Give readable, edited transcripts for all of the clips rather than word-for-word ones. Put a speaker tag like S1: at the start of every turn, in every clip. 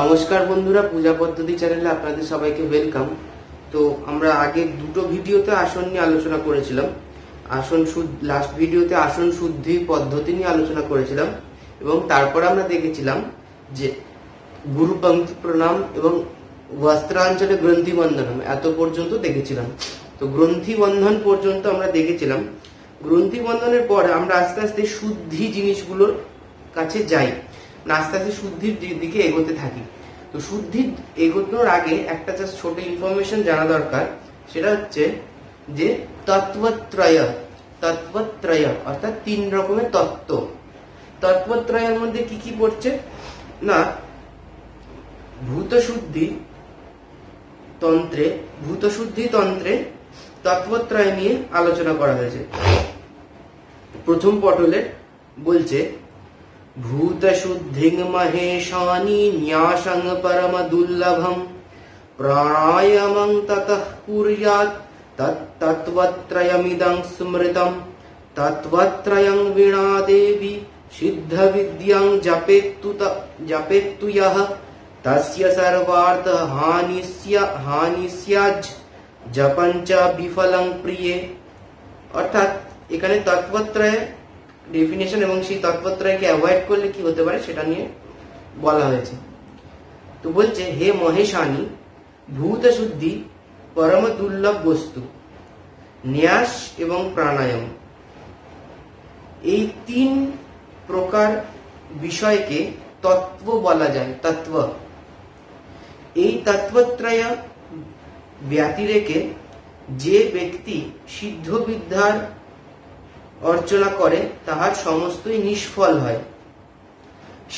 S1: নমস্কার বন্ধুরা, পূজা পদ্ধতি চ্যানেলে আপনাদের সবাইকে ওয়েলকাম। তো আমরা আগে দুটো ভিডিওতে আসন নিয়ে আলোচনা করেছিলাম। লাস্ট ভিডিওতে আসন শুদ্ধি পদ্ধতি নিয়ে আলোচনা করেছিলাম এবং তারপরে আমরা দেখেছিলাম যে গুরু পঙ্ক্তি প্রণাম এবং বস্ত্রাঞ্চলে গ্রন্থি বন্ধনম এত পর্যন্ত দেখেছিলাম। তো গ্রন্থি বন্ধন পর্যন্ত আমরা দেখেছিলাম। গ্রন্থি বন্ধনের পরে আমরা আস্তে আস্তে শুদ্ধি জিনিসগুলোর কাছে যাই, আস্তে আস্তে শুদ্ধির দিকে এগোতে থাকি। তো শুদ্ধি এগোনোর আগে একটা জাস্ট ছোট ইনফরমেশন জানা দরকার, সেটা হচ্ছে যে তত্ত্বত্রয় অর্থাৎ 3 রকমের তত্ত্ব। তত্ত্বত্রয়ের মধ্যে কি কি পড়ছে না, ভূতশুদ্ধি তন্ত্রে তত্ত্বত্রয় নিয়ে আলোচনা করা হয়েছে। প্রথম পটলে বলছে ভূতশুদ্ধিং মহেশানি ন্যাসং পরম দুর্লভম প্রাণায়ামং ততঃ কুর্যাৎ তত্ত্বত্রয়মিদং স্মৃতম তত্ত্বত্রয়ং বীণা দেবী সিদ্ধ বিদ্যাং জপেত্তু যঃ তস্য সর্বার্থ হানি স্যাৎ জপঞ্চ বিফলং প্রিয়ে। অর্থাৎ এখানে তত্ত্বত্রয় ডেফিনেশন এবং সেই তত্ত্বত্রয়কে অ্যাভয়েড করলে কি হতে পারে সেটা নিয়ে বলা হয়েছে। তো বলছে, হে মহেশানী, ভূত শুদ্ধি পরম দুর্লভ বস্তু, ন্যাস এবং প্রাণায়াম, এই 3 প্রকার বিষয়কে তত্ত্ব বলা যায়। তত্ত্ব, এই তত্ত্বত্রয় ব্যতিরেকে যে ব্যক্তি সিদ্ধ বিদ্যার অর্চনা করে তাহার সমস্তই নিষ্ফল হয়।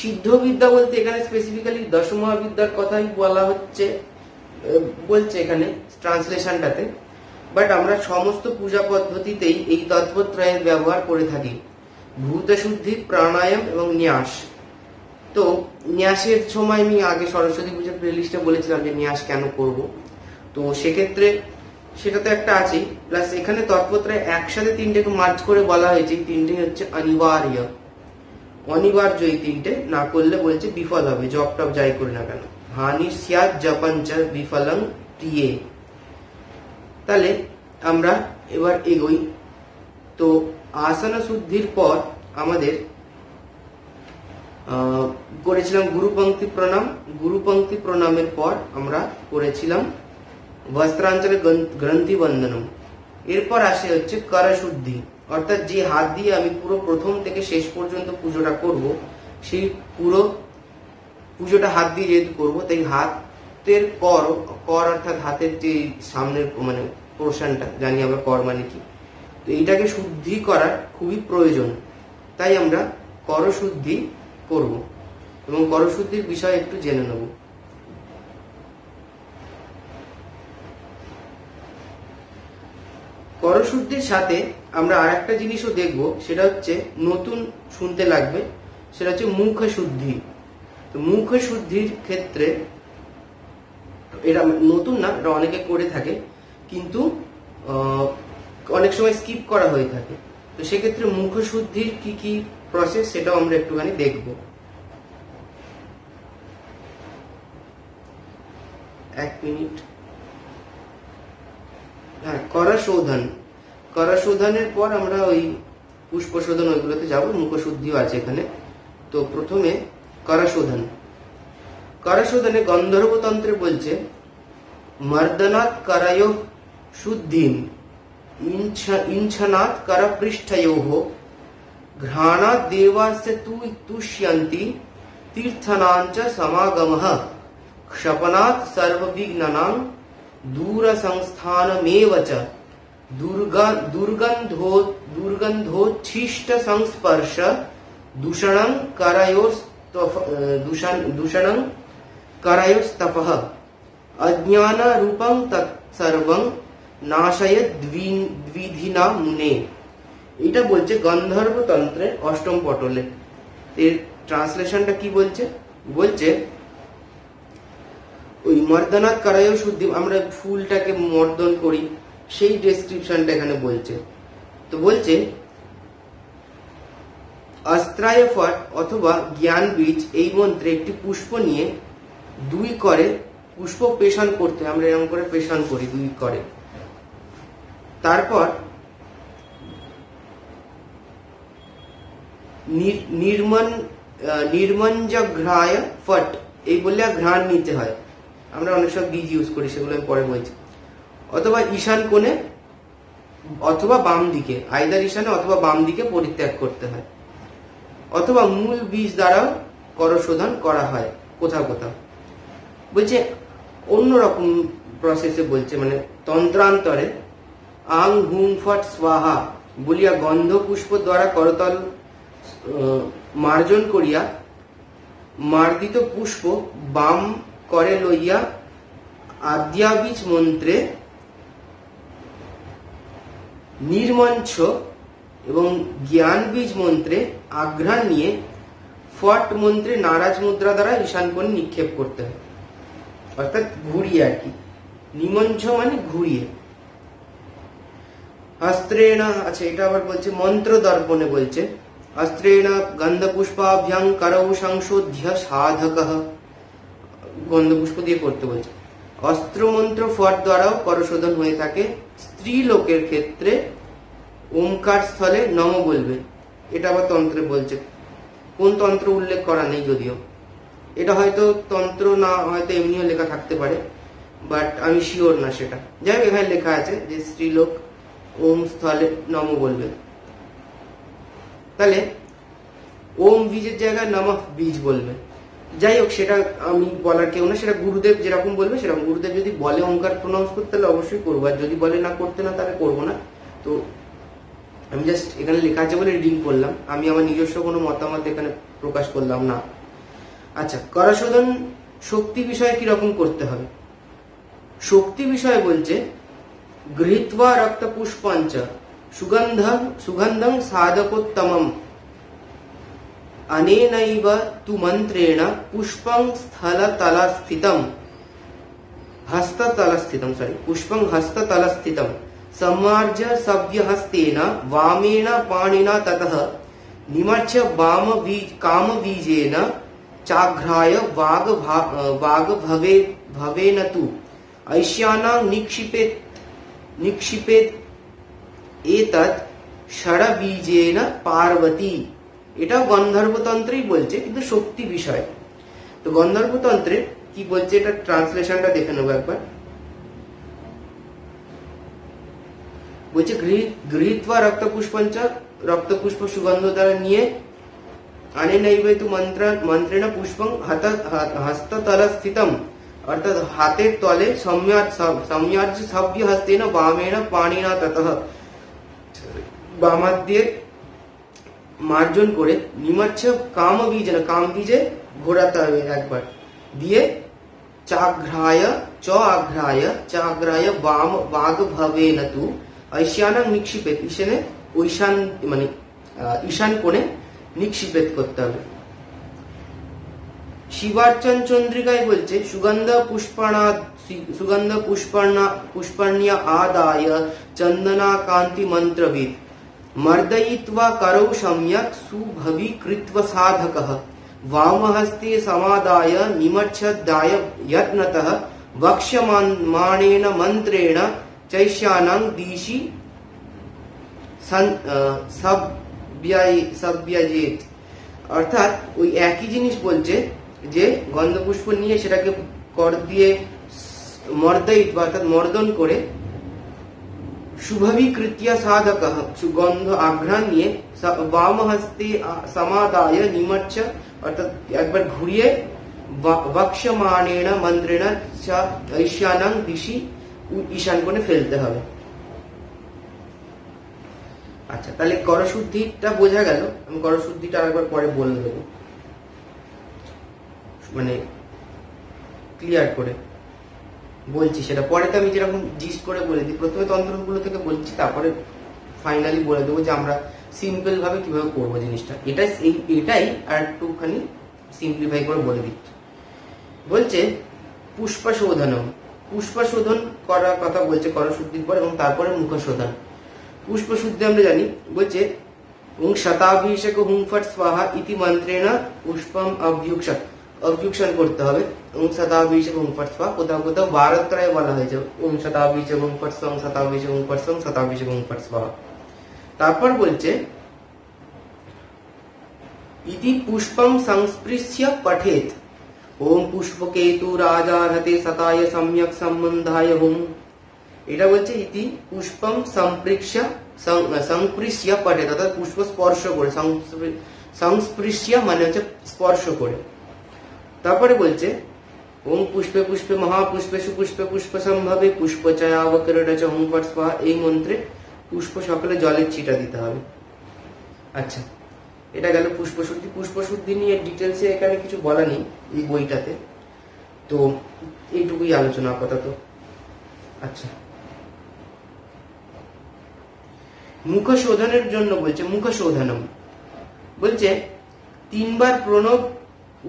S1: সিদ্ধ বিদ্যা বলতে এখানে স্পেসিফিক্যালি দশমহাবিদ্যার কথাই বলছে এখানে ট্রান্সলেশনটাতে, বাট আমরা সমস্ত পূজা পদ্ধতিতেই এই তত্ত্বত্রয়ের ব্যবহার করে থাকি। ভূত শুদ্ধি, প্রাণায়াম এবং ন্যাস। তো ন্যাসের সময় আমি আগে সরস্বতী পূজার প্লেলিস্টে বলেছিলাম যে ন্যাস কেন করব, তো সেক্ষেত্রে সেটা তো একটা আছে, প্লাস এখানে তত্ত্বত্রয় একসাথে 3টেকে মার্চ করে বলা হয়েছে। এই 3টে হচ্ছে অনিবার্য। এই 3টে না করলে বলছে বিফল হবে, জব টপ যাই করি না কেন। হানি স্যাৎ জপঞ্চ বিফলং প্রিয়ে। তাহলে আমরা এবার এগোই। তো আসন শুদ্ধির পর আমাদের করেছিলাম গুরু পঙ্ক্তি প্রণামের পর আমরা করেছিলাম বস্ত্রাঞ্চলে গ্রন্থি বন্ধনম। এরপর আসে হচ্ছে কর শুদ্ধি, অর্থাৎ যে হাত দিয়ে আমি পুরো প্রথম থেকে শেষ পর্যন্ত পুজোটা করব, সেই পুরো পুজোটা হাত দিয়ে যেহেতু করবো, তাই হাতের কর অর্থাৎ হাতের যে সামনের মানে পোর্শনটা, জানি আমরা কর মানে কি, তো এইটাকে শুদ্ধি করার খুবই প্রয়োজন। তাই আমরা কর শুদ্ধি করব এবং কর শুদ্ধির বিষয় একটু জেনে নেব। করশুদ্ধির সাথে আমরা আর একটা জিনিসও দেখব, সেটা হচ্ছে নতুন শুনতে লাগবে, সেটা হচ্ছে মুখ শুদ্ধি। তো মুখ শুদ্ধির ক্ষেত্রে এটা নতুন না, এটা অনেকে করে থাকে, কিন্তু অনেক সময় স্কিপ করা হয়ে থাকে। তো সেক্ষেত্রে মুখ শুদ্ধির কি কি প্রসেস সেটাও আমরা একটুখানি দেখব। 1 মিনিট। হ্যাঁ, করশোধনের পর আমরা ওই পুষ্পশোধন ওইগুলোতে যাবো। মুখশুদ্ধিও আছে এখানে। তো প্রথমে করশোধনে গন্ধর্বতন্ত্রে বলছে মর্দনাৎ করয়োঃ শুদ্ধিম ইঞ্ছনাৎ করপৃষ্ঠয়োঃ ঘ্রাণাৎ দেবাস্য তুষ্যন্তি তীর্থনাঞ্চ সমাগমঃ ক্ষপনাৎ সর্ববিঘ্নানাং दूरसंस्थानमेव च दुर्गन्धोच्छिष्ट संस्पर्श दूषणं करयोस्तपः अज्ञान रूपं तत्सर्वं नाशयत् द्विधिना मुने। এটা বলছে গন্ধর্বতন্ত্রের 8ম পটলে। এর ট্রান্সলেশনটা কি বলছে ওই মর্দনাৎ করায় শুদ্ধি, আমরা ফুলটাকে মর্দন করি, সেই ডেসক্রিপশনটা এখানে বলছে। তো বলছে অস্ত্রায় ফট অথবা জ্ঞান বীজ এই মন্ত্রে একটি পুষ্প নিয়ে দুই করে পুষ্প পেশান করতে, আমরা এরকম করে পেশান করি দুই করে। তারপর নির্মঞ্জঘ্রায় ফট, এই বললে ঘ্রাণ নিতে হয়, আমরা অনেক সব বীজ ইউজ করি, সেগুলো আমি পরে বলছি। অথবা ঈশান কোণে অথবা বাম দিকে, আইদার ঈশানে অথবা বাম দিকে পরিত্যাগ করতে হয়। অথবা মূল বীজ দ্বারাও করশোধন করা হয় কোথাও কোথাও। বলছে অন্যরকম প্রসেসে বলছে, মানে তন্ত্রান্তরে আং হুং ফট স্বাহা বলিয়া গন্ধ পুষ্প দ্বারা করতল মার্জন করিয়া মার্দিত পুষ্প বাম করে লইয়া আদ্যাবীজ মন্ত্রে নির্মঞ্চ এবং জ্ঞান বীজ মন্ত্রে আঘ্রাণ নিয়ে ফট মন্ত্রে নারাজ মুদ্রা দ্বারা ঈশান কোণে নিক্ষেপ করতে হয়, অর্থাৎ ঘুরিয়ে আর কি। নিমঞ্চ মানে ঘুরিয়ে। অস্ত্রেণ, আচ্ছা এটা আবার বলছে মন্ত্র দর্পণে বলছে, অস্ত্রেণ গন্ধ পুষ্পাভ্যাং করৌ সংশোধ্য সাধকঃ, গন্ধ পুষ্প দিয়ে করতে বলছে। অস্ত্র মন্ত্র ফট দ্বারাও করশোধন হয়ে থাকে। স্ত্রী লোকের ক্ষেত্রে ওমকার স্থলে নম বলবে, এটা আবার তন্ত্রে বলছে, কোন তন্ত্র উল্লেখ করা নেই যদিও, এটা হয়তো তন্ত্র না, হয়তো এমনিও লেখা থাকতে পারে, বাট আমি শিওর না সেটা। যাই হোক এখানে লেখা আছে যে স্ত্রীলোক ওম স্থলে নম বলবে। তাহলে ওম বীজের জায়গায় নমঃ বীজ বলবে। যাই হোক সেটা আমি বলার কেউ না, সেটা গুরুদেব যেরকম বলবে সেরকম। গুরুদেব যদি বলে ওমকার প্রনাউন্স করতে তাহলে অবশ্যই করবো, আর যদি বলে না করতে না তাহলে করবো না। তো আমি জাস্ট এখানে লেখা আছে বলে রিডিং করলাম, আমি আমার নিজস্ব কোনো মতামত এখানে প্রকাশ করলাম না। আচ্ছা, করশোধন শক্তি বিষয়ে কিরকম করতে হবে? শক্তি বিষয়ে বলছে গৃহীত্বা রক্ত পুষ্পাঞ্চ সুগন্ধং সাধকোত্তমম अनेनैव तु मंत्रेण पुष्पं स्थलतलस्थितं पुष्पं हस्ततलस्थितं सम्मार्ज्य सव्यहस्तेन वामेन पाणिना ततः निमर्च्य कामबीजेन चाघ्राय वाग्भवेन तु ऐश्यानां निक्षिपेत् एतत् षड्बीजेन पार्वती। এটাও গন্ধর্বতন্ত্রেই বলছে, কিন্তু শক্তি বিষয়। তো গন্ধর্বতন্ত্রে কি বলছে এটা ট্রান্সলেশনটা দেখে নেবো একবার। বলছে গৃহীত্বা রক্তপুষ্পঞ্চ, রক্তপুষ্প সুগন্ধ দ্বারা নিয়ে আনেনৈবেতু মন্ত্রেণ পুষ্পং হস্ততলস্থিতম, অর্থাৎ হাতের তলে সম্যার্য সভ্য হস্তেন বামেন পাণিনা ততঃ, বাম হাত দিয়ে মার্জন করে নিমচ্ছ কামবীজ, কাম বীজে ঘোরাতে হবে একবার দিয়ে, চাঘ্রায় বাগভবেন তু ঐশানাং নিক্ষিপেত, ঈশানে মানে ঈশান কোণে নিক্ষিপেত করতে হবে। শিবার্চন চন্দ্রিকায় বলছে সুগন্ধ পুষ্পর্ণা আদায় চন্দনা কান্তি মন্ত্রবিদ मर्दयित्वा करौ सम्यक् सुभवीकृत्व साधकः वामहस्ते समादाय निमच्छदाय यत्नतः वक्ष्यमाणेन मंत्रेण चैष्यानां दिशि सव्यजेत। অর্থাৎ ওই একই জিনিস বলছে যে গন্ধপুষ্প নিয়ে সেটাকে কর দিয়ে মর্দয়িত অর্থাৎ মর্দন করে, শুভবিকৃত্য সাধক সুগন্ধ আঘ্রাণ নিয়ে, বাম হস্তে সমাদায় নিমচ্ছ অর্থাৎ একবার ঘুরিয়ে, বক্ষ্যমাণেন মন্ত্রেণ ঈশানাং দিশি ঈশান কোণে ফেলতে হবে। আচ্ছা, তাহলে করশুদ্ধিটা বোঝা গেল। আমি করশুদ্ধিটা আরেকবার পরে বলে দেবো, মানে ক্লিয়ার করে বলছি সেটা পরে। তো আমি যেরকম জিস্ট করে বলে দিই, প্রথমে তন্ত্রগুলো থেকে বলছি, তারপরে ফাইনালি বলে দেবো যে আমরা সিম্পল ভাবে কিভাবে করবো জিনিসটা। এটাই আর একটুখানি সিম্পলিফাই করে বলে দিচ্ছি। বলছে পুষ্পশোধন করার কথা বলছে করশুদ্ধির পর, এবং তারপরে মুখশোধন। পুষ্পশুদ্ধি আমরা জানি, বলছে ওং শতাভিষেক হুং ফট স্বাহা ইতি মন্ত্রেণ পুষ্পম অভ্যুক্ষত, অবজেকশন করতে হবে। ওং শতাবিশ ওং ফট স্বা, কোথাও কোথাও বারত্রায় বলা হয়েছে ওং শতাবিশ ওং ফট স্বা, ওং শতাবিশ ওং ফট স্বা, ওং শতাবিশ ওং ফট স্বা। তারপর বলছে ইতি পুষ্পম সংস্পৃশ্য পঠেত ওম পুষ্পকেতু রাজারহতে শতায় সম্যক সম্বন্ধায় হুম। এটা বলছে ইতি পুষ্পম সংস্পৃশ্য পঠেত, অর্থাৎ পুষ্প স্পর্শ করে, সংস্পৃশ্য মানে হচ্ছে স্পর্শ করে। তারপরে বলছে ওম পুষ্পে পুষ্পে মহাপুষ্পে সুপুষ্পে পুষ্প সম্ভবে পুষ্পচয়াবকরণচ ওম ফট স্বাহা। এই মন্ত্রে পুষ্প সকলে জলের ছিটা দিতে হবে। আচ্ছা, এটা গেল পুষ্পশুদ্ধি। পুষ্পশুদ্ধি নিয়ে ডিটেলসে এখানে কিছু বলা নেই এই বইটাতে, তো এইটুকুই আলোচনা আপাতত। আচ্ছা, মুখ শোধনের জন্য বলছে মুখ শোধনম, বলছে 3 বার প্রণব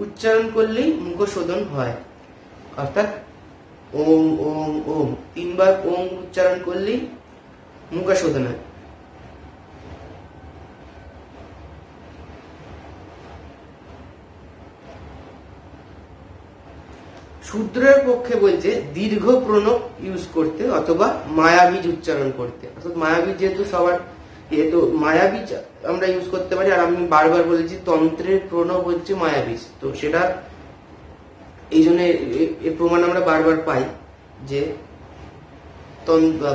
S1: উচ্চারণ করলেই মুখ শোধন হয়, অর্থাৎ ওম ওম ওম 3 বার ওম উচ্চারণ করলেই মুখ শোধন হয়। শূদ্রের পক্ষে বলছে দীর্ঘ প্রণব ইউজ করতে অথবা মায়াবীজ উচ্চারণ করতে, অর্থাৎ মায়াবীজ যেহেতু সবার তো মায়াবীজ আমরা ইউজ করতে পারি। আর আমি বারবার বলেছি তন্ত্রের প্রণব হচ্ছে মায়াবীজ, তো সেটা এই জন্য এর প্রমাণ আমরা বারবার পাই যে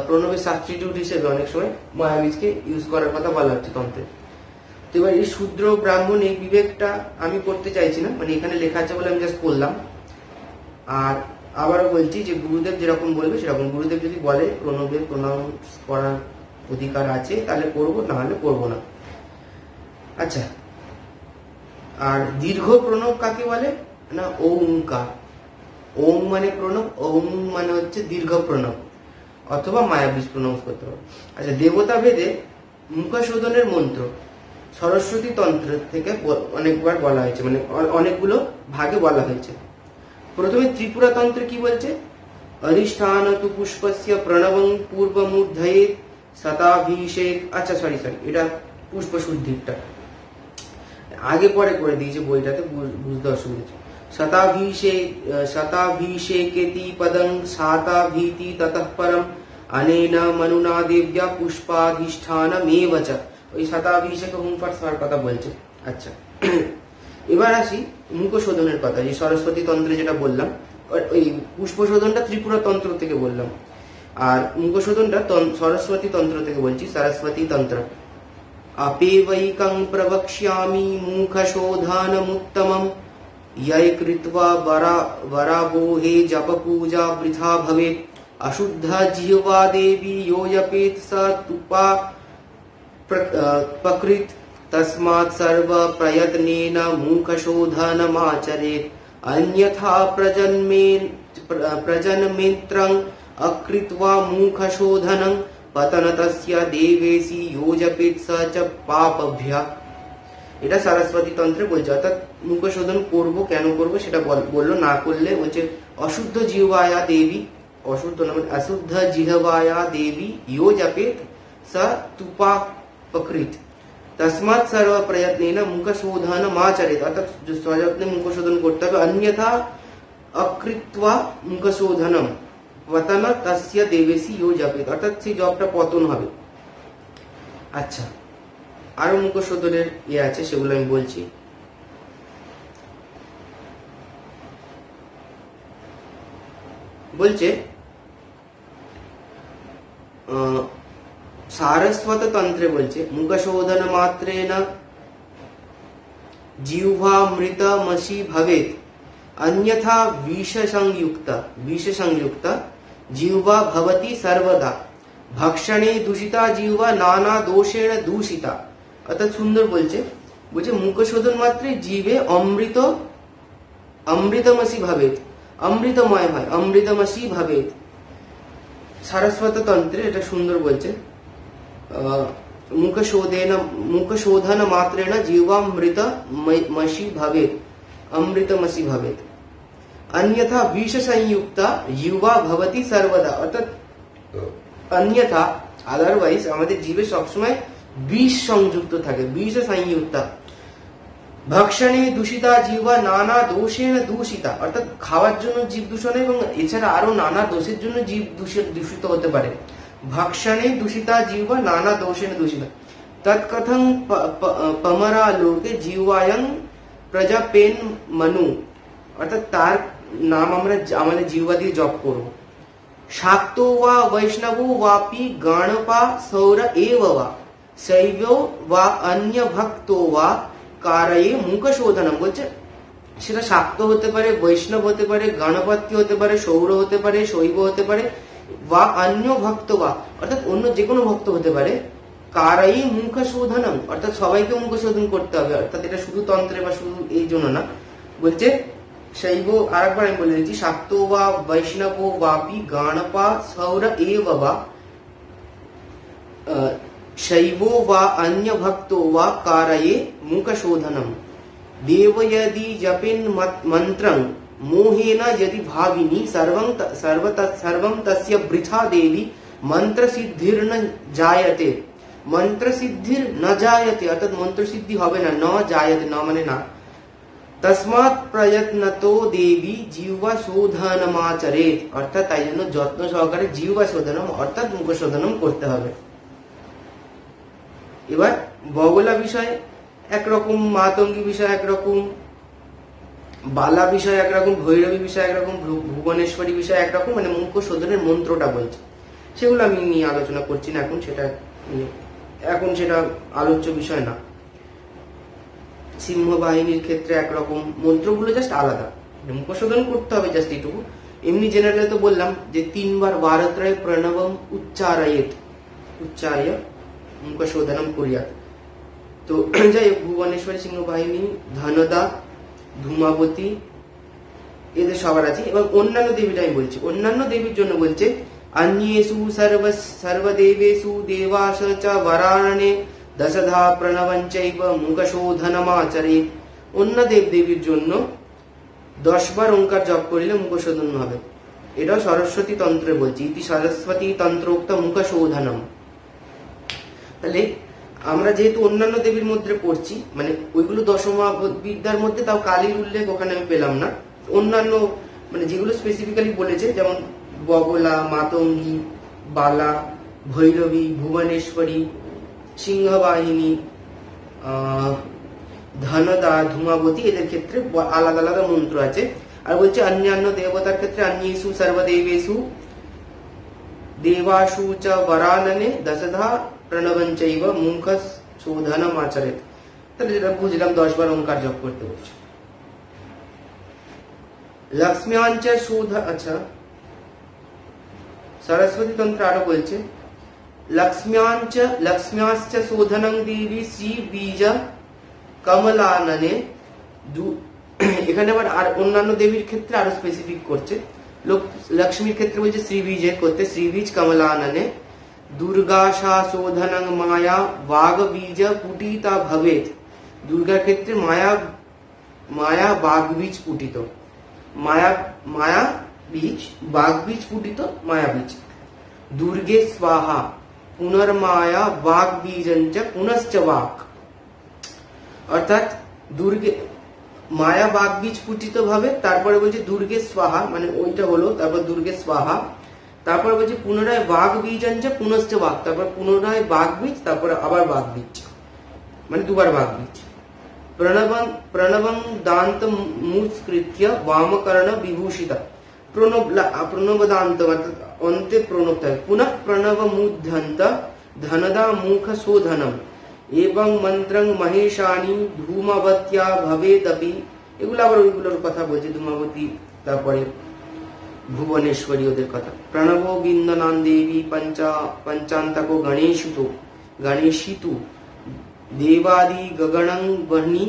S1: প্রণবের সাবস্টিটিউট হিসেবে অনেক সময় মায়াবীজকে ইউজ করার কথা বলা হচ্ছে তন্ত্রে। তো এবার এই শূদ্র ব্রাহ্মণ এই বিবেকটা আমি করতে চাইছি না, মানে এখানে লেখা আছে বলে আমি জাস্ট বললাম। আর আবারও বলছি যে গুরুদেব যেরকম বলবে সেরকম, গুরুদেব যদি বলে প্রণবের প্রনাউন্স করার অধিকার আছে তাহলে করবো, না হলে করবো না। আচ্ছা, আর দীর্ঘ প্রণব কাকে বলে না ওঙ্কার। ওম মানে প্রণব, ওম মানে হচ্ছে দীর্ঘ প্রণব অথবা মায়াবীজ প্রনাউন্স করতে হবে। আচ্ছা, দেবতা ভেদে মুখ শোধনের মন্ত্র সরস্বতী তন্ত্র থেকে অনেকবার বলা হয়েছে, মানে অনেকগুলো ভাগে বলা হয়েছে। প্রথমে ত্রিপুরা তন্ত্রে কি বলছে, অধিষ্ঠান তু পুষ্পস্য প্রণবং পূর্বমূর্ধয়ে শতাভিষেক। আচ্ছা সরি, এটা পুষ্প শুদ্ধিটা আগে পরে করে দিয়েছে বইটাতে, বুঝতে অসুবিধা। শতাভিষেকেতি পদং শাতাভীতি ততঃ পরম অনেন মনুনা দেব্যা পুষ্পাধিষ্ঠানমেব চ। ওই শতাভিষেক হুম ফট স্বাহার কথা বলছে। আচ্ছা, এবার আসি মুখ শোধনের কথা, যে সরস্বতী তন্ত্রে যেটা বললাম, ওই পুষ্প শোধনটা ত্রিপুরা তন্ত্র থেকে বললাম, আর মুখ শোধনটা সরস্বতী তন্ত্র থেকে বলছি, সরস্বতী তন্ত্র। অপেবৈকং প্রবক্ষ্যামি মুখ শোধনমুত্তমম यै कृत्वा वराबोहे जप पूजा वृथा भवेत् अशुद्ध जिह्वा देवी यो जपेत् स तुपा प्रकृत तस्मात् सर्व प्रयत्नेन मुखशोधनमाचरेत् अन्यथा प्रजन्मेत्रं अकृत्वा मुखशोधनं पतन तस्य देवेशी यो जपेत् स च पापभ्यः। এটা সরস্বতী তন্ত্রে বলছে, অর্থাৎ মুখ শোধন করবো, কেন করবো সেটা বললো, না করলে বলছে অশুদ্ধ জিহ্বায়া দেবী, অশুদ্ধ না মানে অশুদ্ধ জিহ্বায়া দেবী ইয়ো জপেত স তুপা প্রকৃত তস্মাৎ সর্ব প্রয়ত্নেন মুখ শোধন মাচরেত, অর্থাৎ সযত্নে মুখ শোধন করতে হবে, অন্যথা অকৃত্বা মুখ শোধনম পতন তস্য দেবেশী ইয়ো জপেত, অর্থাৎ সেই জপটা পতন হবে। আচ্ছা, আরো মুখ শোধনের আছে, সেগুলো আমি বলছি। বলছে সারস্বত তন্ত্রে বলছে মুখ শোধন মাত্রেণ জিহ্বামৃতমসি ভবেত अन्यथा विष संयुक्त जिह्वा भवति सर्वदा भक्षणे दूषिता जिह्वा नाना दोषेण दूषिता। অর্থাৎ সুন্দর বলছে মুখ শোধন মাত্রে জীবে অমৃতমসি ভাবেত, অমৃতময় হয়, অমৃতমসি ভাবেত। সারস্বত তন্ত্রে এটা সুন্দর বলছে মুখ শোধন মাত্রেণ জিহ্বামৃতমসি ভাবেত, অমৃতমসি ভাবেত। अन्यथा विष संयुक्ता जिह्वा भवति सर्वदा, অর্থাৎ अन्यथा আদারওয়াইজ আমাদের জীবে সবসময় বিষ সংযুক্ত থাকে, বিষ সংযুক্তা ভক্ষণে দূষিতা জিহ্বা নানা দোষেন দূষিতা, অর্থাৎ খাওয়ার জন্য জীব দূষণ এবং এছাড়া আরো নানা দোষের জন্য জীব দূষিত হতে পারে। ভক্ষণে দূষিতা জিহ্বা নানা দোষেন দূষিতা তৎকথং পমরা লোকে জিহ্বায়ং প্রজাপেন মনু, অর্থাৎ তার নাম আমরা আমাদের জিহ্বা দিয়ে জপ করব। শাক্তো বা বৈষ্ণব বাপি গণপা সৌর এব বা শৈব বা অন্য ভক্তো বা কারয়ে মুখ শোধনম, বলছে সেটা শাক্ত হতে পারে, বৈষ্ণব হতে পারে, গণপতি হতে পারে, সৌর হতে পারে, শৈব হতে পারে, বা অন্য ভক্ত বা অর্থাৎ অন্য যে কোনো ভক্ত হতে পারে। কারাই মুখ শোধনম, অর্থাৎ সবাইকে মুখ শোধন করতে হবে, অর্থাৎ এটা শুধু তন্ত্রে বা শুধু এই জন্য না। বলছে শৈব, আর একবার আমি বলে দিচ্ছি, শাক্ত বা বৈষ্ণব বাপি গণপা সৌর এব বা शैवो वा अन्य भक्तो वा कारये मुखशोधनम। देव यदि जपेन् मंत्रं मोहेन यदि भाविनी सर्वं तस्य वृथा देवी मंत्र सिद्धिर्न जायते। मंत्र सिद्धिर न जायते अर्थात मंत्र सिद्धि होबे ना, न जायते न माने ना। तस्मात् प्रयत्नतो देवी जिह्वा शोधनमाचरेत, अर्थात ताई जন্য যত্ন সহকারে জিহ্বা শোধনম অর্থাৎ মুখ শোধনম করতে হবে। এবার বগলা বিষয় একরকম, মাতঙ্গী বিষয় একরকম, বালা বিষয় একরকম, ভৈরবী বিষয় একরকম, ভুবনেশ্বরী বিষয় একরকম, মানে মুখ শোধনের মন্ত্রটা বলছে, সেগুলো আমি নিয়ে আলোচনা করছি না এখন সেটা আলোচ্য বিষয় না। সিংহ বাহিনীর ক্ষেত্রে একরকম, মন্ত্রগুলো জাস্ট আলাদা, মুখ শোধন করতে হবে জাস্ট এইটুকু। এমনি জেনারেল তো বললাম যে 3 বার ভারত্রয় প্রণবম উচ্চারয় মুখ শোধনম কুরিয়াত। তো যাই হোক, ভুবনেশ্বরী, সিংহ বাহিনী, ধনদা, ধূমাবতী, এদের সবার আছে। এবং অন্যান্য দেবীটা আমি বলছি, অন্যান্য দেবীর জন্য বলছে अन्येषु सर्वदेवेषु देवास च वरानने दशधा प्रणवञ्चैव মুখশোধনমাচরেৎ। অন্য দেব দেবীর জন্য 10 বার ওঙ্কার জপ করিলে মুখশোধন হবে। এটা সরস্বতী তন্ত্রে বলছি, ইতি সরস্বতী তন্ত্রোক্ত মুখশোধনম। তাহলে আমরা যেহেতু অন্যান্য দেবীর মধ্যে পড়ছি, মানে ওইগুলো দশমা বিদ্যার মধ্যে, তাও কালীর উল্লেখ ওখানে আমি পেলাম না। অন্যান্য মানে যেগুলো স্পেসিফিক্যালি বলেছে, যেমন বগলা, মাতঙ্গী, বালা, ভৈরবী, ভুবনেশ্বরী, সিংহবাহিনী, ধনদা, ধূমাবতী, এদের ক্ষেত্রে আলাদা আলাদা মন্ত্র আছে। আর বলছে অন্যান্য দেবতার ক্ষেত্রে অন্যেষু সর্বদেবেষু দেবাসু চ বরাননে দশধা প্রণবঞ্চৈব মুখশোধনমাচরেৎ। তাহলে যেটা বুঝলাম 10 বার ওঙ্কার জপ করতে বলছে। লক্ষ্ম্যাঞ্চ শোধ, আচ্ছা সরস্বতী তন্ত্র আরো বলছে লক্ষ্ম্যাশ্চ শোধনং দেবী শ্রী বীজ কমলাননে। এখানে আবার আর অন্যান্য দেবীর ক্ষেত্রে আরো স্পেসিফিক করছে। লক্ষ্মীর ক্ষেত্রে বলছে শ্রী বীজের করতে, শ্রী বীজ কমলাননে। দুর্গাশা শোধনং মায়া বাঘ বীজ পুটিতা ভবেত। দুর্গার ক্ষেত্রে মায়া বাঘ বীজ পুটিত, মায়া বীজ বাঘ বীজ পুটিত, মায়া বীজ। দুর্গে স্বাহা পুনর্মায়া বাঘ বীজঞ্চ পুনশ্চ বাক। অর্থাৎ দুর্গে মায়া বাঘ বীজ পুটিত ভাবে, তারপরে বলছে দুর্গে স্বাহা, মানে ওইটা হলো, তারপর দুর্গে স্বাহা, তারপর বলছে পুনরায় বাঘ বীজঞ্চ পুনশ্চ বাক, তারপর পুনরায় বাঘ বীজ, তারপর আবার বাঘ বীজ, মানে দুবার বাঘ বীজ। প্রণবং দান্ত মুৎস্কৃত্য বামকর্ণ বিভূষিতা। প্রণব দান্ত অর্থাৎ অন্তে প্রণব থাকে। পুনঃ প্রণব মুধ্যন্ত ধনদা মুখ শোধনম এবং মন্ত্রং মহেশানি ধূমাবত্যা ভবেদপি। এগুলো আবার ওইগুলোর কথা বলছে, ধূমাবতী, তারপরে ভুবনেশ্বরী, ওদের কথা। প্রণব বিন্দনান দেবী পঞ্চান্তকো গণেশিতু দেবাদি গগণং বহ্নি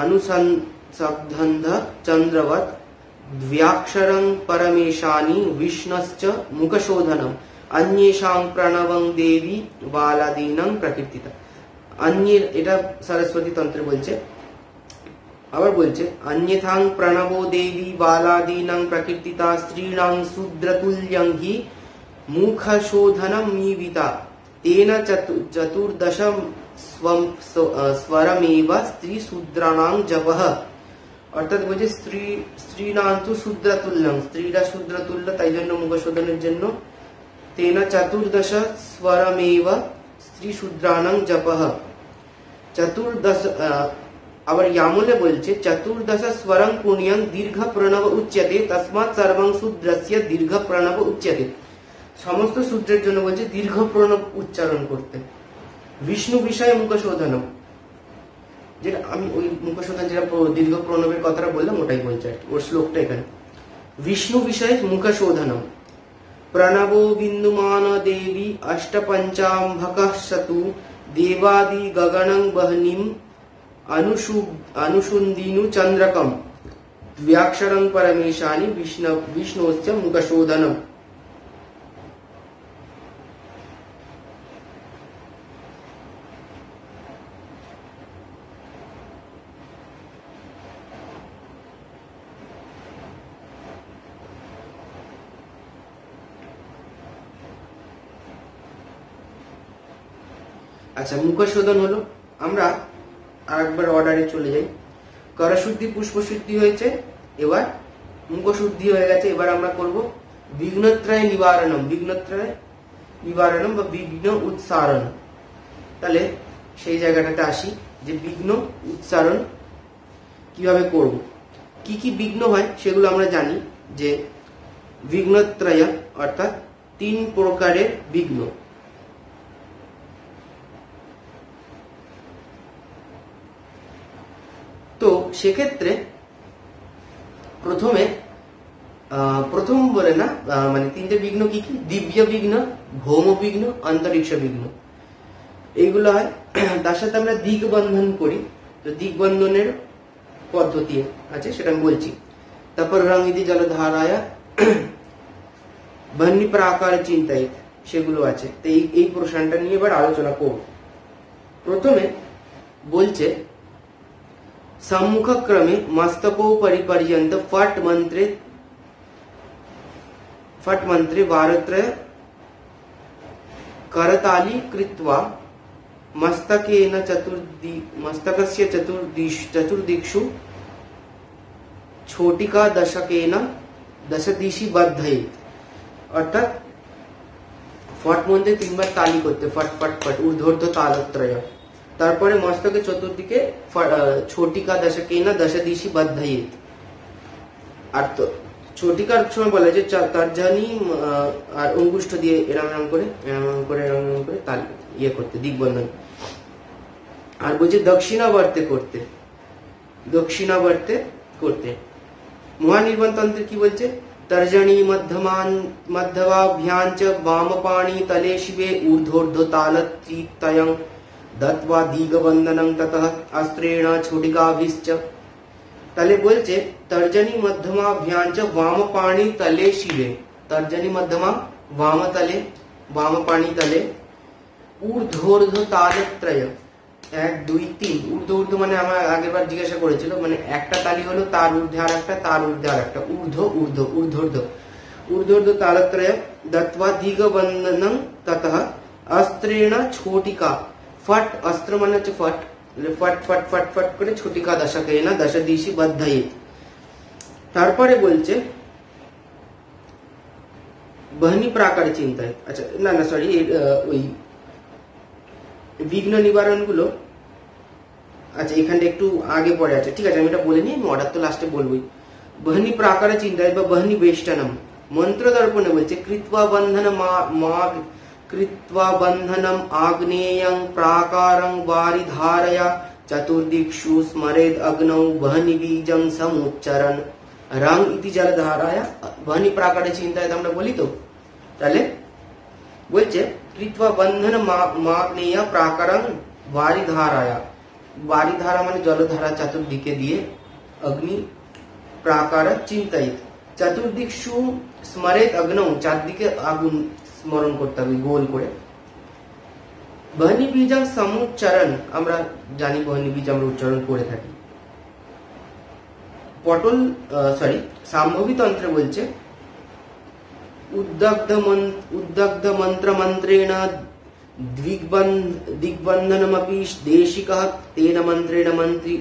S1: অনুসন্ধ চন্দ্রবৎ দ্ব্যাক্ষরং পরমেশানি বিষ্ণশ্চ মুখশোধনম अन्येषां प्रणवं देवी बालादीनं प्रकीर्तिता। अन्येर, এটা সরস্বতী তন্ত্রে বলছে। আবার বলছে अन्यथां प्रणवो देवी बालादीनं प्रकीर्तिता स्त्रीणां शूद्रतुल्यं हि मुखशोधनं मीविता तेन चतुर्दश स्वरमेव स्त्री शूद्राणां जपः অর্থাৎ বলছে স্ত্রীণান্তু শূদ্রতুল্যং, স্ত্রীরা শূদ্রতুল্য, তাই জন্য মুখশোধনের জন্য তেন চতুর্দশ স্বরমেব স্ত্রী শূদ্রাণাং জপঃ। চতুর্দশ আবার ইয়ামলে বলছে চতুর্দশ স্বরং পুণ্যং দীর্ঘ প্রণব উচ্যতে তস্মাৎ সর্বং শূদ্রস্য দীর্ঘ প্রণব উচ্যতে। সমস্ত শূদ্রের জন্য বলছে দীর্ঘ প্রণব উচ্চারণ করতে। বিষ্ণু বিষয়ে মুখশোধনম, যেটা আমি ওই মুখশোধন যেটা দীর্ঘ প্রণবের কথাটা বললাম ওটাই বলছে আর কি, ওর শ্লোকটা এখানে। বিষ্ণু বিষয়ে মুখশোধনম প্রণবো বিন্দুমান দেবী অষ্টপঞ্চাম্ভকঃ সতু দেবাদি গগনং বহনিম अनुषुन्दिनु चंद्रकम व्याक्षरं परमेशानि विष्णोश्च मुखशोधनम। আচ্ছা, মুখশোধন হলো। আমরা আরেকবার অর্ডারে চলে যাই। করশুদ্ধি পুষ্পশুদ্ধি হয়েছে, এবার মুখশুদ্ধি হয়ে গেছে। এবার আমরা করব বিঘ্নত্রয় নিবারণম, বিঘ্নত্রয় নিবারণম বা বিঘ্ন উচ্চারণ। তাহলে সেই জায়গাটাতে আসি যে বিঘ্ন উচ্চারণ কিভাবে করব। কি কি বিঘ্ন হয় সেগুলো আমরা জানি, যে বিঘ্নত্রয় অর্থাৎ 3 প্রকারের বিঘ্ন। তো সেক্ষেত্রে প্রথম বলে না, মানে 3টে বিঘ্ন কি কি? দিব্য বিঘ্ন, ভৌম বিঘ্ন, অন্তরিক্ষ বিঘ্ন, এইগুলো হয়। তার সাথে আমরা দিগবন্ধন করি, তো দিগবন্ধনের পদ্ধতি আছে সেটা আমি বলছি। তারপর রং ইতি জলধারায় বহ্নি প্রাকার চিন্তায়িত, সেগুলো আছে। তো এই প্রশ্নটা নিয়ে এবার আলোচনা করব। প্রথমে বলছে सम्मुख क्रमे मस्तकोपरि पर्यंत फट मंत्रे वारत्रय करताली कृत्वा मस्तकस्य चतुर्दिक्षु छोटिका दशकेन दशदिशि बद्धयेत्। অর্থাৎ ফট মন্ত্রে 3 বার তালি করতে, ফট ফট ফট, ঊর্ধ্বর্ধ তালত্রয়। তারপরে মস্তকের চতুর্দিকে ছোটিকা দশকেনা দশদিশি বদ্ধয়েত। আর তো ছোটিকার সময় বলা যে তর্জনী আর অঙ্গুষ্ঠ দিয়ে এরম করে তাল ইয়ে করতে, দিগবন্ধন। আর বলছে দক্ষিণাবর্তে করতে। মহানির্বাণ তন্ত্রে কি বলছে? তর্জনী মধ্যমাভ্যাঞ্চ বামপাণি তলে শিবে ঊর্ধ্বর্ধ তালত্রিতয়ং দত্ত্বা দিগবন্ধনং ততঃ অস্ত্রেণ ছোটিকাভিশ্চ। তাহলে বলছে তর্জনী মধ্যমাভ্যাঞ্চ বাম পাণি তলে শিবে, তর্জনী মধ্যমা বাম পাণি তলে ঊর্ধ্বর্ধ তালত্রয় 1 2 3। ঊর্ধ্ব মানে আমার আগেরবার জিজ্ঞাসা করেছিল, মানে একটা তালি হলো তার ঊর্ধ্বে আর একটা, তার ঊর্ধ্বে আর একটা, ঊর্ধ্বর্ধ তালত্রয় দত্ত্বা দিগবন্ধনং ততঃ অস্ত্রেণ ছোটিকা। ফট, অস্ত্র মানে হচ্ছে ফট, ফট ফট ফট ফট করে ছোটিকা দশকেনা দশদিশি বদ্ধয়েত। তারপরে বলছে বহনি প্রাকার চিন্তায়। আচ্ছা না সরি, ওই বিঘ্ন নিবারণ গুলো আচ্ছা এখানে একটু আগে পড়ে আছে, ঠিক আছে আমি এটা বলে নিই, অর্ডার তো লাস্টে বলবোই। বহনি প্রাকার চিন্তায় বা বহনি বেষ্টনম মন্ত্র দর্পণে বলছে कृत्वा बंधनम आग्नेयं प्राकारं वारिधारया चतुर्दिक्षु स्मरेद अग्नौ बहनि बीजं समुच्चरन् रंग इति जलधाराया। बहनि प्राकारे चिंतायत আমরা বলি তো, তাহলে বলছে कृत्वा बंधन आग्नेय प्राकारं वारिधारया। वारिधारा মানে জলধারা চতুর্দিকে দিয়ে, অগ্নি প্রাকার চিন্তায়িত। চতুর্দিক্ষু স্মরেদ অগ্নৌ, চারদিকে আগুন স্মরণ করতে হবে গোল করে। বহনি বীজং সমুচ্চারণ, আমরা জানি বহনি বীজ আমরা উচ্চারণ করে থাকি। সাম্ভবী তন্ত্রে বলছে উদ্দগ্ধ মন্ত্র মন্ত্রেণ दिग्बन्धनमपि देशिकः तेन मंत्रेण मंत्री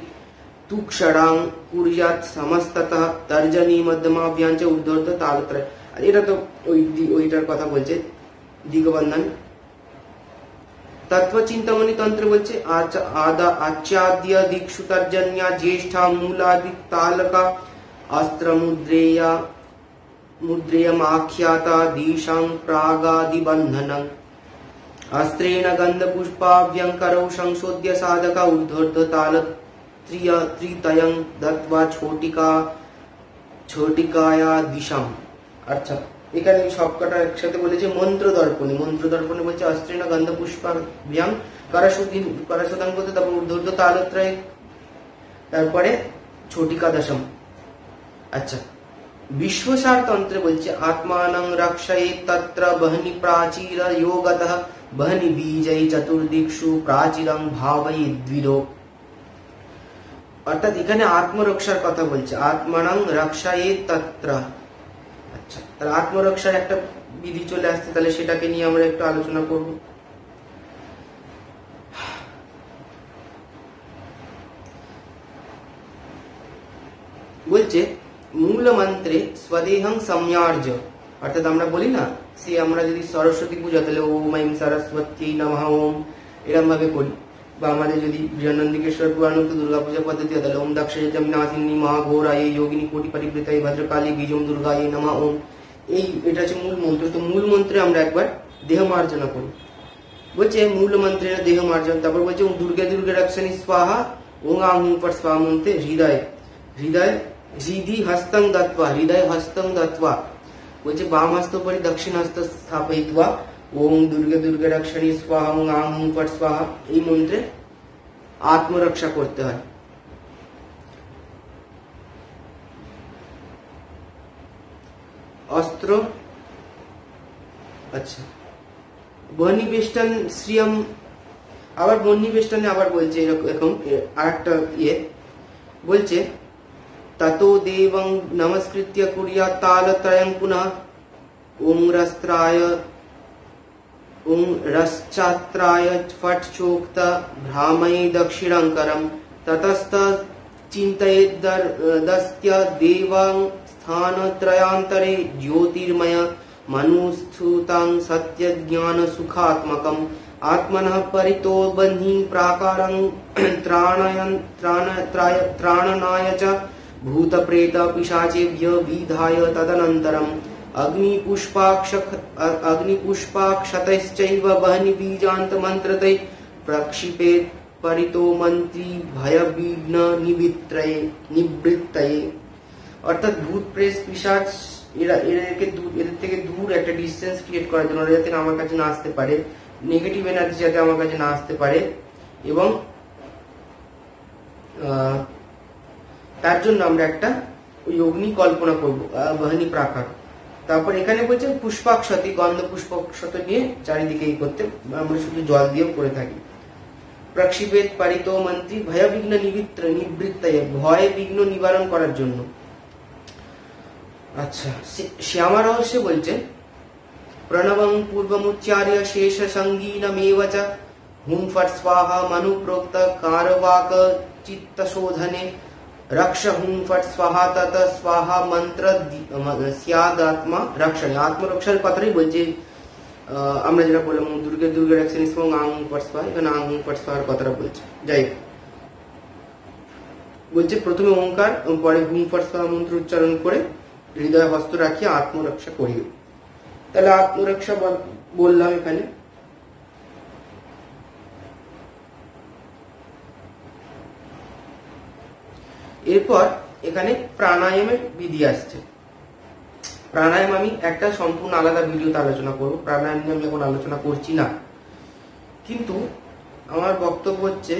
S1: তুক্ষরাং কুরিয়াত সমস্ততঃ তর্জনী মধ্যমাভ্যাঞ্চ ঊর্ধ্বর্ধ তালত্রয়। আর এটা তো ওইটার কথা বলছে দিগবন্ধন। তত্ত্বচিন্তামণি তন্ত্র বলছে আচ্ছাদ্য দিক্ষু তর্জন্যা জ্যেষ্ঠা মূলাদি তালকা অস্ত্র মুদ্রেয়মাখ্যাতা দিশাং প্রাগাদিবন্ধনং অস্ত্রেণ গন্ধ পুষ্পাভ্যঙ্করৌ সংশোধ্য সাধকা ঊর্ধ্বর্ধ তাল त्रितयं दत्वा छोटिकाया दिशाम। আচ্ছা এখানে সবকটা একসাথে বলেছে মন্ত্র দর্পণে। মন্ত্র দর্পণে বলছে অস্ত্রেণ গন্ধ পুষ্পাভ্যাং কারাসুদাং বলতে, তারপর ঊর্ধ্বর্ধ তালত্রয়, তারপরে ছোটিকা দশম। আচ্ছা বিশ্বসার তন্ত্রে বলছে আত্মানং রক্ষয়ে তত্র বহনি প্রাচীর যোগতঃ বহনি বীজৈ চতুর্দিক্ষু প্রাচীরং ভাবৈ দ্বিরো। অর্থাৎ এখানে আত্মরক্ষার কথা বলছে, আত্মানং রক্ষায়ে তত্র। আচ্ছা তাহলে আত্মরক্ষার একটা বিধি চলে আসছে, তাহলে সেটাকে নিয়ে আমরা একটু আলোচনা করব। বলছে মূল মন্ত্রে স্বদেহং সম্যার্য। অর্থাৎ আমরা বলি না, সে আমরা যদি সরস্বতী পূজা তাহলে ওম ঐং সরস্বতী নমঃ ওম এরকম ভাবে করি, বা আমাদের যদি বৃহন্নন্দিকেশ্বর পুরাণোক্ত দুর্গা পূজা পদ্ধতি হয় তাহলে ওম দক্ষিণাম নাসিনী মহাঘোরায় যোগিনী কোটি পরিবৃতায় ভদ্রকালী বীজম দুর্গায় নমঃ ওম। এটা হচ্ছে মূল মন্ত্র। তো মূল মন্ত্রে আমরা একবার দেহ মার্জনা করি। বলছে মূল মন্ত্রে দেহ মার্জনা। তারপর বলছে দুর্গে দুর্গে রক্ষণী স্বাহা ওং আং হুং ফট স্বাহা মন্ত্রে হৃদয় হস্তং দত্ত্বা, হৃদয় হস্তং দত্ত্বা। বলছে বাম হস্ত পরি দক্ষিণ হস্ত স্থাপয়িত্বা ওং দুর্গে দুর্গে রক্ষণী স্বাহা ওং আং হুং ফট স্বাহা। এই মন্ত্রে আত্মরক্ষা করতে হয়। অস্ত্র আচ্ছা বহনিবেষ্টন শ্রিয়ম। আবার বহনিবেষ্টনে আবার বলছে এরকম আরেকটা বলছে ততো দেবং নমস্কৃত্য কুর্যাৎ তালত্রয়ং পুনঃ ওং রস্ত্রায় ওং রশ্চাত্রায় ফট চোক্ত ভ্রাময়ে দক্ষিণাঙ্করম ততস্থ চিন্তয়েদ্দস্ত্য দেবং স্থানত্রয়ান্তরে জ্যোতির্ময় মনুস্থূतं সত্যজ্ঞান সুখাত্মকম आत्मनः परितो बन्धीन् प्राकारं त्राणनाय च भूतप्रेत पिशाचेभ्यः विधाय तदनन्तरम् अग्निपुष्पाक्षतैश्चैव वह्नि बीजान्तमन्त्रतै प्रक्षिपेत् परितो मन्त्री भयविघ्न निवृत्तये। অর্থাৎ ভূত প্রেত পিশাচ এদের থেকে দূর একটা ডিস্টেন্স ক্রিয়েট করার জন্য, যাতে আমার কাছে না আসতে পারে, নেগেটিভ এনার্জি যাতে আমার কাছে না আসতে পারে, এবং তার জন্য আমরা একটা অগ্নি কল্পনা করবো বহনি প্রাকার। তারপর এখানে বলছে পুষ্পাক্ষতি, গন্ধ পুষ্পাক্ষত নিয়ে চারিদিকে এই করতে আমরা শুধু জল দিয়েও করে থাকি। প্রক্ষিপেত পারিত মন্ত্রী ভয়বিঘ্ন নিবৃত্তায়, ভয় বিঘ্ন নিবারণ করার জন্য। আচ্ছা শ্যামা রহস্য বলছে प्रणवं पूर्वमुच्चार्य शेष संगीनमेव च हुं फट् स्वाहा मनु प्रोक्त कारवाक चित्तशोधने रक्ष हुं फट् स्वाहा तत स्वाहा मंत्र स्यादात्मा रक्षणे। आत्मरक्षाর কথাই বলছে। আমরা যেটা বললাম দুর্গে দুর্গে রক্ষণী স্বং আং হুং ফট স্বাহা, এখানে আং হুং ফট স্বাহার কথাটা বলছে। যাই বলছে প্রথমে ওঙ্কার পরে হুং ফট স্বাহা মন্ত্র উচ্চারণ করে হৃদয় হস্ত রাখিয়ে আত্মরক্ষা করিও। তাহলে আত্মরক্ষা বললাম এখানে। এরপর এখানে প্রাণায়ামের বিধি আসছে। প্রাণায়াম আমি একটা সম্পূর্ণ আলাদা ভিডিওতে আলোচনা করব, প্রাণায়াম নিয়ে আমি এখন আলোচনা করছি না। কিন্তু আমার বক্তব্য হচ্ছে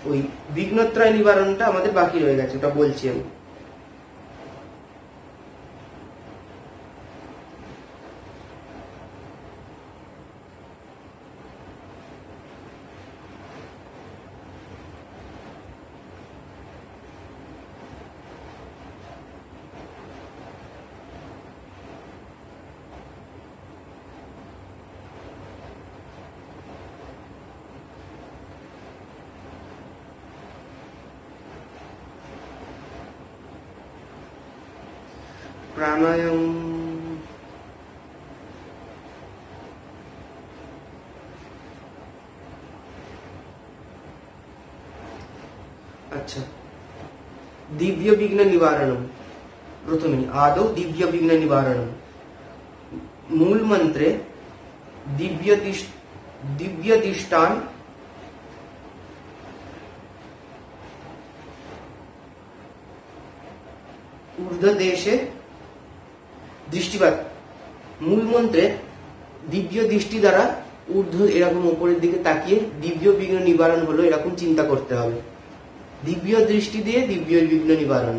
S1: ওই বিঘ্নত্রয় নিবারণটা আমাদের বাকি রয়ে গেছে, ওটা বলছি আমি। प्राणायाम अच्छा दिव्य विघ्न निवारणम प्रथमे आदौ दिव्य विघ्न निवारणम मूल मंत्रे दिव्य दिष्टान ঊর্ধ্বদেশে দৃষ্টিপাত মূল মন্ত্রে দিব্য দৃষ্টি দ্বারা ঊর্ধ্ব এরকম উপরের দিকে তাকিয়ে দিব্য বিঘ্ন নিবারণ হলো এরকম চিন্তা করতে হবে। দিব্য দৃষ্টি দিয়ে দিব্য বিঘ্ন নিবারণ।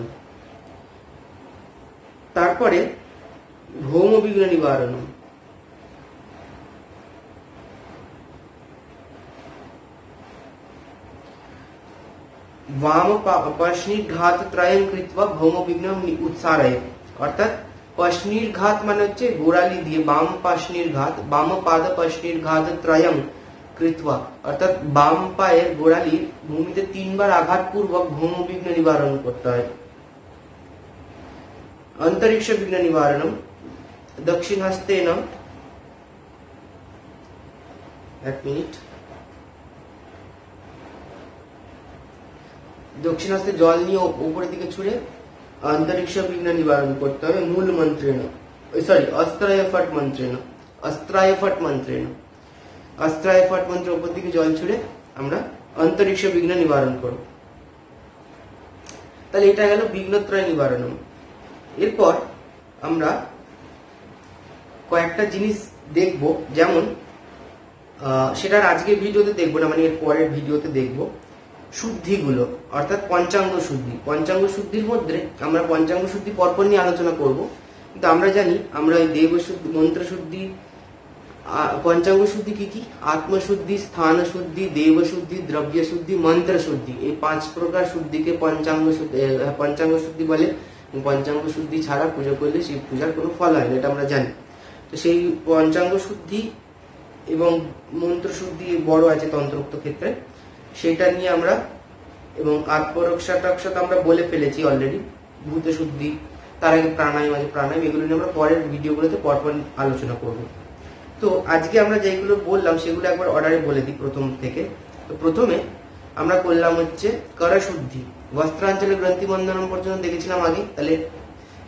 S1: তারপরে ভৌম বিঘ্ন নিবারণ। वाम पार्श्वनिर्घात त्रयं कृत्वा भौम विघ्न उत्सारय অর্থাৎ পার্শ্বনির্ঘাত মানে হচ্ছে গোড়ালি দিয়ে বাম পার্শ্বনির্ঘাত বাম পাদ পার্শ্বনির্ঘাত ত্রয়ং কৃত্বা অর্থাৎ বাম পায়ের গোড়ালি ভূমিতে 3 বার আঘাত পূর্বক ভৌম বিঘ্ন নিবারণ করতে হয়। অন্তরিক্ষ বিঘ্ন নিবারণম দক্ষিণ হস্তেন এক মিনিট দক্ষিণ হস্তে জল নিয়ে উপরের দিকে ছুঁড়ে অন্তরিক্ষ বিঘ্ন নিবারণ করতে হবে মূল মন্ত্রেণ সরি অস্ত্রায় ফট মন্ত্রেণ অস্ত্রায় ফট মন্ত্রেণ অস্ত্রায় ফট মন্ত্র উপর দিকে জল ছুঁড়ে আমরা অন্তরিক্ষ বিঘ্ন নিবারণ করব। তাহলে এটা গেল বিঘ্নত্রয় নিবারণ। এরপর আমরা কয়েকটা জিনিস দেখব, যেমন সেটার আজকের ভিডিওতে দেখবো না, মানে এর পরের ভিডিওতে দেখবো শুদ্ধিগুলো, অর্থাৎ পঞ্চাঙ্গ শুদ্ধি। পঞ্চাঙ্গ শুদ্ধির মধ্যে আমরা পঞ্চাঙ্গ শুদ্ধি পরপর নিয়ে আলোচনা করব, কিন্তু আমরা জানি আমরা এই দেব শুদ্ধি, মন্ত্র শুদ্ধি, পঞ্চাঙ্গ শুদ্ধি কি কি? আত্মশুদ্ধি, স্থান শুদ্ধি, দেব শুদ্ধি, দ্রব্য শুদ্ধি, মন্ত্র শুদ্ধি, এই 5 প্রকার শুদ্ধিকে পঞ্চাঙ্গ শুদ্ধি বলে। পঞ্চাঙ্গ শুদ্ধি ছাড়া পুজো করলে সেই পূজার কোনো ফল হয় না, এটা আমরা জানি। তো সেই পঞ্চাঙ্গ শুদ্ধি এবং মন্ত্র শুদ্ধি বড় আছে তন্ত্রোক্ত ক্ষেত্রে, সেটা নিয়ে আমরা, এবং আত্মরক্ষা টক্ষা তো আমরা বলে ফেলেছি অলরেডি, ভূত শুদ্ধি, তার আগে প্রাণায়াম আছে, প্রাণায়াম, এগুলো নিয়ে আমরা পরের ভিডিওগুলোতে পরপর আলোচনা করব। তো আজকে আমরা যেগুলো বললাম সেগুলো একবার অর্ডারে বলে দিই প্রথম থেকে। তো প্রথমে আমরা করলাম হচ্ছে করশুদ্ধি, বস্ত্রাঞ্চলে গ্রন্থি বন্ধনম পর্যন্ত দেখেছিলাম আগে। তাহলে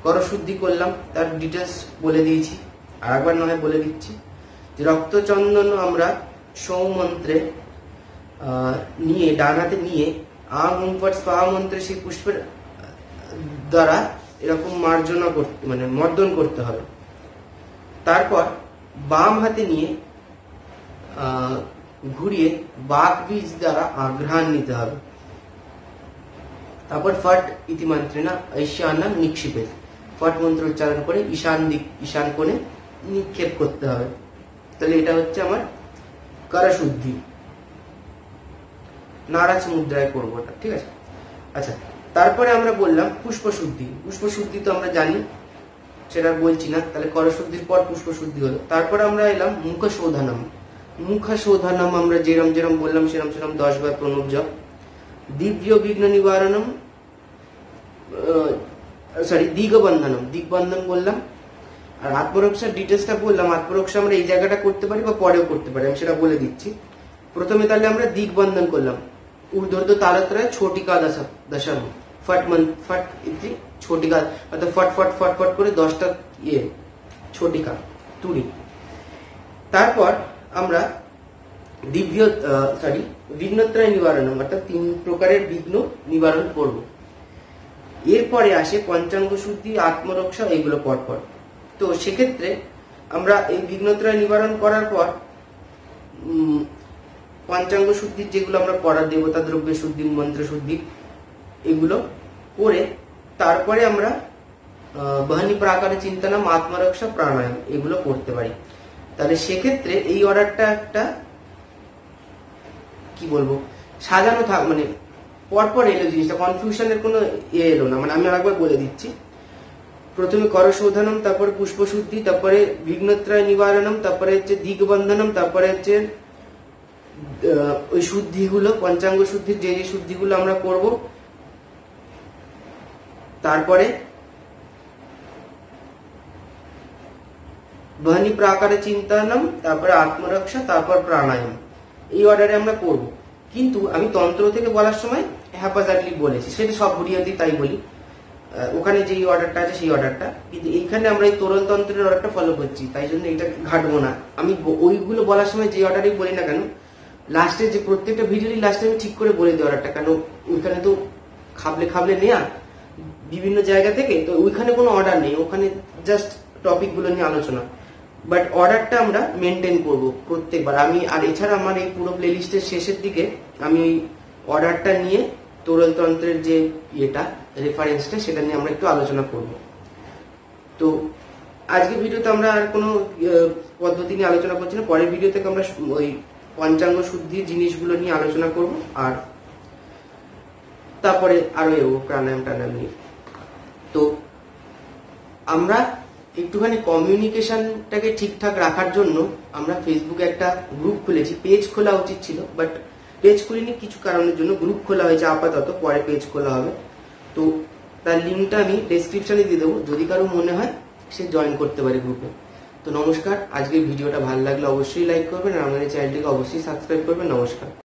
S1: করশুদ্ধি করলাম, তার ডিটেলস বলে দিয়েছি, আর একবার নয় বলে দিচ্ছি যে রক্তচন্দন আমরা সৌমন্ত্রে নিয়ে ডান হাতে নিয়ে আম হুম ফট স্বাহা মন্ত্রে সেই পুষ্পের দ্বারা এরকম মার্জনা করতে, মানে মর্দন করতে হবে। তারপর বাম হাতে নিয়ে ঘুরিয়ে বাক বীজ দ্বারা আঘ্রাণ নিতে হবে। তারপর ফট ইতিমন্ত্রে না ঈশানা নিক্ষিপে, ফট মন্ত্র উচ্চারণ করে ঈশান কোণে নিক্ষেপ করতে হবে। তাহলে এটা হচ্ছে আমার করশুদ্ধি, নারাজ মুদ্রায় করবো ওটা, ঠিক আছে। আচ্ছা, তারপরে আমরা বললাম পুষ্পশুদ্ধি। পুষ্পশুদ্ধি তো আমরা জানি, সেটা বলছি না। তাহলে করশুদ্ধির পর পুষ্পশুদ্ধি হলো। তারপরে আমরা এলাম মুখশোধনম। মুখশোধনম আমরা যেরম বললাম সেরম 10 বার প্রণব জপ। দিব্য বিঘ্ন নিবারণম, সরি দিগবন্ধনম, দিগবন্ধন বললাম। আর আত্মরক্ষার ডিটেলসটা বললাম, আত্মরক্ষা আমরা এই জায়গাটা করতে পারি বা পরেও করতে পারি, আমি সেটা বলে দিচ্ছি। প্রথমে তাহলে আমরা দিগবন্ধন করলাম, ঊর্ধ্বর্ধ তালত্রয় ছোটিকা দশম, ফট ইতি ছোটিকা, অর্থাৎ ফট ফট ফট ফট করে 10টা ছোটিকা তুড়ি। তারপর আমরা বিঘ্নত্রয় নিবারণ, অর্থাৎ 3 প্রকারের বিঘ্ন নিবারণ করব। এরপরে আসে পঞ্চাঙ্গ শুদ্ধি, আত্মরক্ষা, এগুলো পরপর। তো সেক্ষেত্রে আমরা এই বিঘ্নত্রয় নিবারণ করার পর পঞ্চাঙ্গ শুদ্ধির যেগুলো আমরা করার, দেবতা দ্রব্য শুদ্ধি, মন্ত্র শুদ্ধি, এগুলো করে তারপরে আমরা বহনি প্রাকারে চিন্তনম, আত্মরক্ষা, প্রাণায়াম, এগুলো করতে পারি। তাহলে সেক্ষেত্রে এই অর্ডারটা একটা কি বলবো সাজানো থাক, মানে পরপর এলো জিনিসটা, কনফিউশনের কোনো এলো না। মানে আমি আরেকবার বলে দিচ্ছি, প্রথমে করশোধনম, তারপরে পুষ্পশুদ্ধি, তারপরে বিঘ্নত্রয় নিবারণম, তারপরে হচ্ছে দিগবন্ধনম, তারপরে হচ্ছে ওই শুদ্ধিগুলো, পঞ্চাঙ্গ শুদ্ধির যে শুদ্ধিগুলো আমরা করব। তারপরে বহনি প্রাকারে চিন্তানম, তারপরে আত্মরক্ষা, তারপর প্রাণায়াম, এই অর্ডারে আমরা করব। কিন্তু আমি তন্ত্র থেকে বলার সময় হ্যাপাজার্টলি বলেছি, সেটা সব ভিডিওতেই তাই বলি, ওখানে যে অর্ডারটা আছে সেই অর্ডারটা, কিন্তু এইখানে আমরা এই তরল তন্ত্রের অর্ডারটা ফলো করছি, তাই জন্য এটা ঘাটবো না। আমি ওইগুলো বলার সময় যে অর্ডারই বলি না কেন, লাস্টে যে প্রত্যেকটা ভিডিওরই লাস্টে আমি ঠিক করে বলে দিই অর্ডারটা, কেন ওইখানে তো খাবলে খাবলে নেয়া বিভিন্ন জায়গা থেকে, তো ওইখানে কোনো অর্ডার নেই, ওখানে জাস্ট টপিকগুলো নিয়ে আলোচনা, বাট অর্ডারটা আমরা মেনটেন করব প্রত্যেকবার। আমি আর এছাড়া আমার এই পুরো প্লেলিস্টের শেষের দিকে আমি ওই অর্ডারটা নিয়ে তরল তন্ত্রের যে ইয়েটা রেফারেন্সটা সেটা নিয়ে আমরা একটু আলোচনা করব। তো আজকের ভিডিওতে আমরা আর কোনো পদ্ধতি নিয়ে আলোচনা করছি না, পরের ভিডিও থেকে আমরা ওই পঞ্চাঙ্গ শুদ্ধির জিনিসগুলো নিয়ে আলোচনা করব, আর তারপরে আরো এগোবো প্রাণায়াম টানায়াম নিয়ে। তো আমরা একটুখানি কমিউনিকেশনটাকে ঠিকঠাক রাখার জন্য আমরা ফেসবুকে একটা গ্রুপ খুলেছি, পেজ খোলা উচিত ছিল বাট পেজ খুলিনি কিছু কারণের জন্য, গ্রুপ খোলা হয়েছে আপাতত, পরে পেজ খোলা হবে। তো তার লিঙ্কটা আমি ডেসক্রিপশনে দিয়ে দেবো, যদি কারো মনে হয় সে জয়েন করতে পারে গ্রুপে। তো নমস্কার, আজকের ভিডিওটা ভালো লাগলে অবশ্যই লাইক করবেন আর আমাদের চ্যানেলটিকে অবশ্যই সাবস্ক্রাইব করবেন। নমস্কার।